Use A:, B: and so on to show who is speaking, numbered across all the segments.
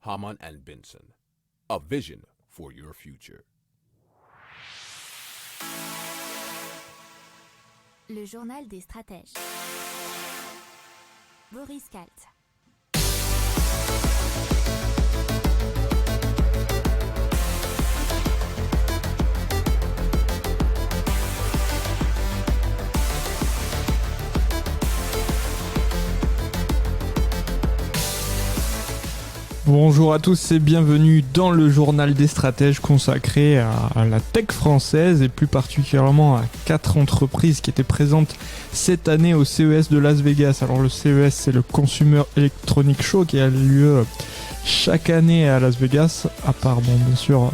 A: Hamann and Benson, a vision for your future.
B: Le journal des stratèges. Boris Kalt.
C: Bonjour à tous et bienvenue dans le journal des stratèges consacré à la tech française et plus particulièrement à 4 entreprises qui étaient présentes cette année au CES de Las Vegas. Alors le CES, c'est le Consumer Electronics Show qui a lieu chaque année à Las Vegas, à part bien sûr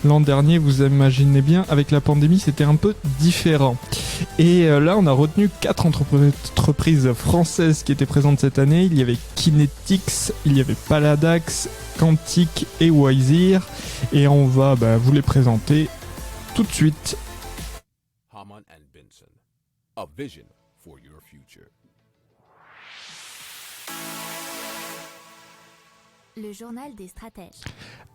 C: l'an dernier, vous imaginez bien, avec la pandémie, c'était un peu différent. Et là, on a retenu 4 entreprises françaises qui étaient présentes cette année. Il y avait Kinetix, il y avait Paladax, Quantic et Wizir. Et on va vous les présenter tout de suite.
A: Hamann and Benson, a vision for your future.
B: Le journal des stratèges.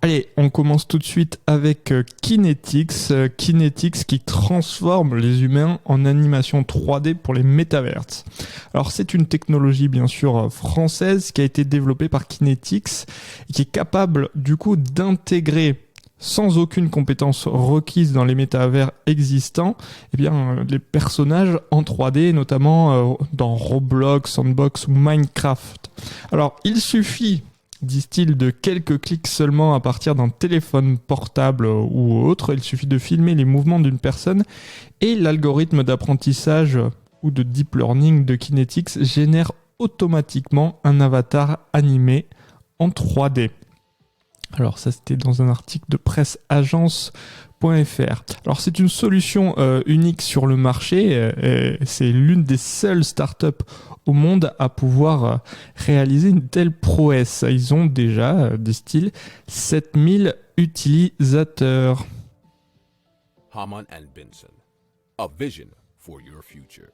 C: Allez, on commence tout de suite avec Kinetix. Kinetix qui transforme les humains en animation 3D pour les métaverses. Alors c'est une technologie bien sûr française qui a été développée par Kinetix et qui est capable du coup d'intégrer sans aucune compétence requise dans les métavers existants, les personnages en 3D, notamment dans Roblox, Sandbox ou Minecraft. Alors il suffit, disent-ils, de quelques clics seulement à partir d'un téléphone portable ou autre. Il suffit de filmer les mouvements d'une personne et l'algorithme d'apprentissage ou de deep learning de Kinetix génère automatiquement un avatar animé en 3D. Alors ça, c'était dans un article de presseagence.fr. Alors c'est une solution unique sur le marché. C'est l'une des seules startups au monde à pouvoir réaliser une telle prouesse. Ils ont déjà, disent-ils, 7000 utilisateurs.
A: Hamann and Benson, a vision for your future.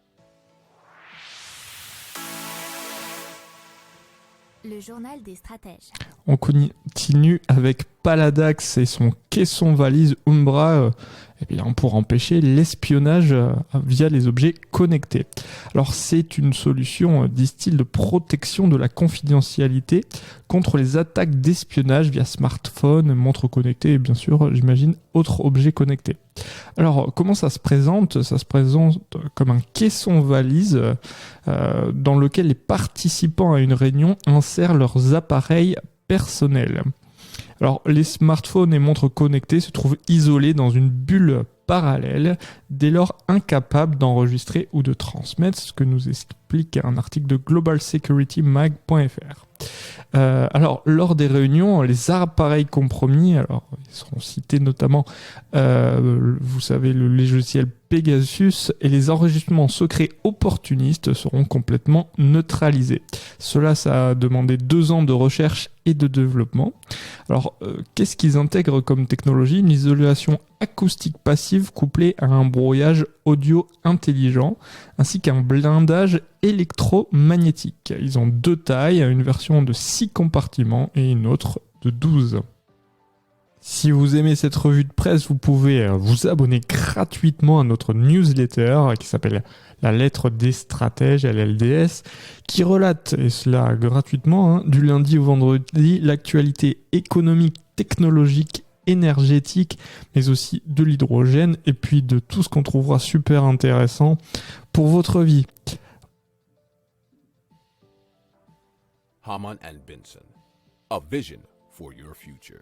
B: Le journal des stratèges.
C: On continue avec Paladax et son caisson valise Umbra pour empêcher l'espionnage via les objets connectés. Alors c'est une solution, disent-ils, de protection de la confidentialité contre les attaques d'espionnage via smartphone, montres connectées et bien sûr, j'imagine, autres objets connectés. Alors comment ça se présente ? Ça se présente comme un caisson valise dans lequel les participants à une réunion insèrent leurs appareils personnels. Alors, les smartphones et montres connectées se trouvent isolés dans une bulle parallèle, dès lors incapables d'enregistrer ou de transmettre, ce que nous explique un article de globalsecuritymag.fr. Alors, lors des réunions, les appareils compromis, alors ils seront cités notamment, vous savez, le logiciel Pegasus, et les enregistrements secrets opportunistes seront complètement neutralisés. Cela, ça a demandé 2 ans de recherche et de développement. Alors, qu'est-ce qu'ils intègrent comme technologie ? Une isolation acoustique passive couplée à un brouillage audio intelligent, ainsi qu'un blindage électromagnétique. Ils ont 2 tailles, une version de 6 compartiments et une autre de 12. Si vous aimez cette revue de presse, vous pouvez vous abonner gratuitement à notre newsletter qui s'appelle La Lettre des Stratèges, LLDS, qui relate, et cela gratuitement, du lundi au vendredi, l'actualité économique, technologique, énergétique, mais aussi de l'hydrogène et puis de tout ce qu'on trouvera super intéressant pour votre vie.
A: Hamann and Benson, a vision for your future.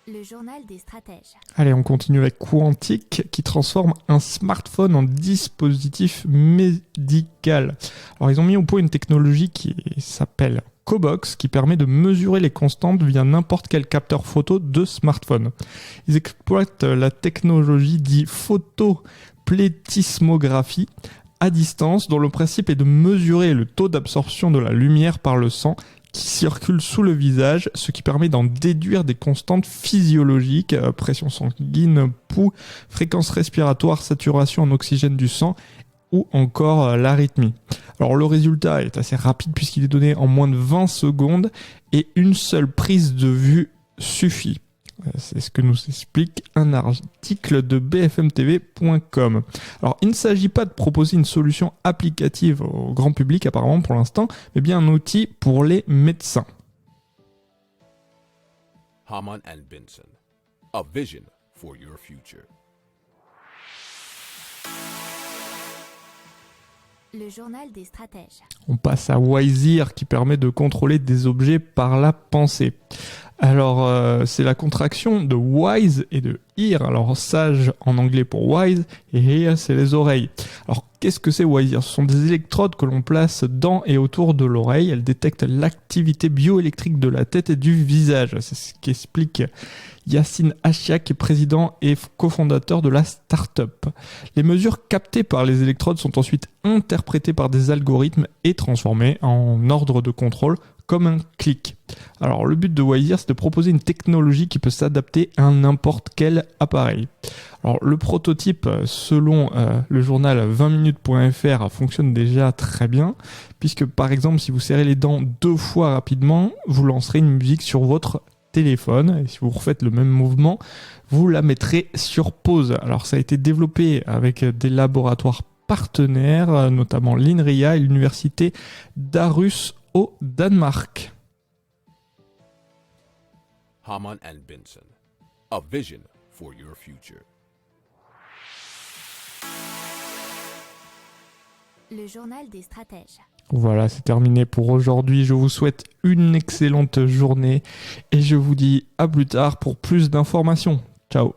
B: Le journal des stratèges.
C: Allez, on continue avec Quantic qui transforme un smartphone en dispositif médical. Alors, ils ont mis au point une technologie qui s'appelle Cobox qui permet de mesurer les constantes via n'importe quel capteur photo de smartphone. Ils exploitent la technologie dite photoplétismographie à distance, dont le principe est de mesurer le taux d'absorption de la lumière par le sang qui circule sous le visage, ce qui permet d'en déduire des constantes physiologiques, pression sanguine, pouls, fréquence respiratoire, saturation en oxygène du sang ou encore l'arythmie. Alors le résultat est assez rapide puisqu'il est donné en moins de 20 secondes et une seule prise de vue suffit. C'est ce que nous explique un article de bfmtv.com. Alors, il ne s'agit pas de proposer une solution applicative au grand public apparemment pour l'instant, mais bien un outil pour les médecins.
A: Hamann and Benson. A vision for your future.
B: Le journal des stratèges.
C: On passe à Wizir qui permet de contrôler des objets par la pensée. Alors, c'est la contraction de wise et de ear. Alors, sage en anglais pour wise et ear, c'est les oreilles. Alors, qu'est-ce que c'est Wizir ? Ce sont des électrodes que l'on place dans et autour de l'oreille. Elles détectent l'activité bioélectrique de la tête et du visage. C'est ce qu'explique Yassine Achiak, qui est président et cofondateur de la start-up. Les mesures captées par les électrodes sont ensuite interprétées par des algorithmes et transformées en ordre de contrôle comme un clic. Alors le but de Wizir, c'est de proposer une technologie qui peut s'adapter à n'importe quel appareil. Alors le prototype, selon le journal 20minutes.fr, fonctionne déjà très bien, puisque par exemple si vous serrez les dents 2 fois rapidement, vous lancerez une musique sur votre téléphone, et si vous refaites le même mouvement, vous la mettrez sur pause. Alors ça a été développé avec des laboratoires partenaires, notamment l'INRIA et l'université d'Aarhus au Danemark.
A: Hamann and Benson. A vision for your future.
B: Le journal des stratèges.
C: Voilà, c'est terminé pour aujourd'hui. Je vous souhaite une excellente journée et je vous dis à plus tard pour plus d'informations. Ciao.